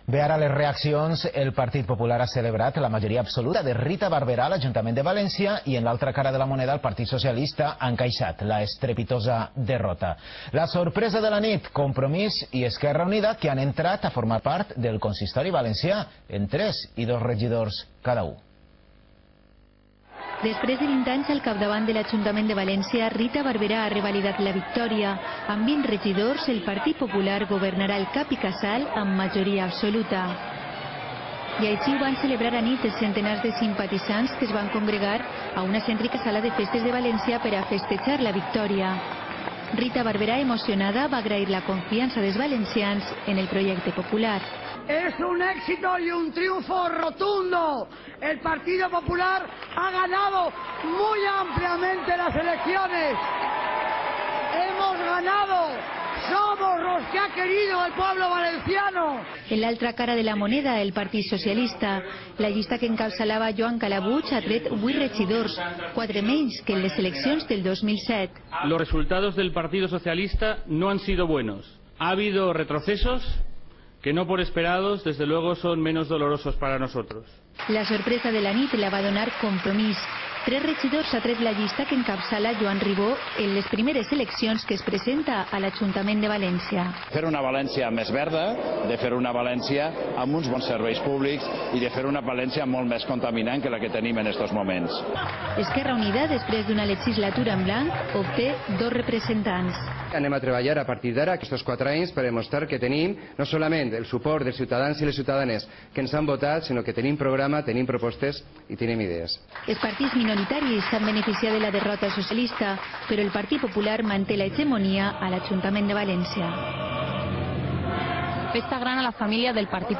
Bé, ara les reaccions, el Partit Popular ha celebrat la majoria absoluta de Rita Barberà a l'Ajuntament de València i en l'altra cara de la moneda el Partit Socialista ha encaixat la estrepitosa derrota. La sorpresa de la nit, Compromís i Esquerra Unida, que han entrat a formar part del consistori valencià en 3 i 2 regidors cada un. Després de 20 anys al capdavant de l'Ajuntament de València, Rita Barberà ha revalidat la victòria. Amb 20 regidors, el Partit Popular governarà el cap i casal amb majoria absoluta. I així ho van celebrar a nit els centenars de simpatitzants que es van congregar a una cèntrica sala de festes de València per a festejar la victòria. Rita Barberà, emocionada, va agrair la confiança dels valencians en el projecte popular. Es un éxito y un triunfo rotundo. El Partido Popular ha ganado muy ampliamente las elecciones. Hemos ganado. Somos los que ha querido el pueblo valenciano. En l'altra cara de la moneda, el Partit Socialista. La llista que encapçalava Joan Calabuig ha tret 8 regidors, 4 menys que en les eleccions del 2007. Los resultados del Partido Socialista no han sido buenos. Ha habido retrocesos que no por esperados, desde luego, son menos dolorosos para nosotros. La sorpresa de la nit la va donar Compromís. 3 regidors ha tret la llista que encapçala Joan Ribó en les primeres eleccions que es presenta a l'Ajuntament de València. Fer una València més verda, de fer una València amb uns bons serveis públics i de fer una València molt més contaminant que la que tenim en aquests moments. Esquerra Unida, després d'una legislatura en blanc, obté 2 representants. Anem a treballar a partir d'ara aquests 4 anys per demostrar que tenim no solament el suport dels ciutadans i les ciutadanes que ens han votat, sinó que tenim programa, tenim propostes i tenim idees. Els partits minoritaris s'han beneficiat de la derrota socialista, però el Partit Popular manté la hegemonia a l'Ajuntament de València. Festa gran a la família del Partit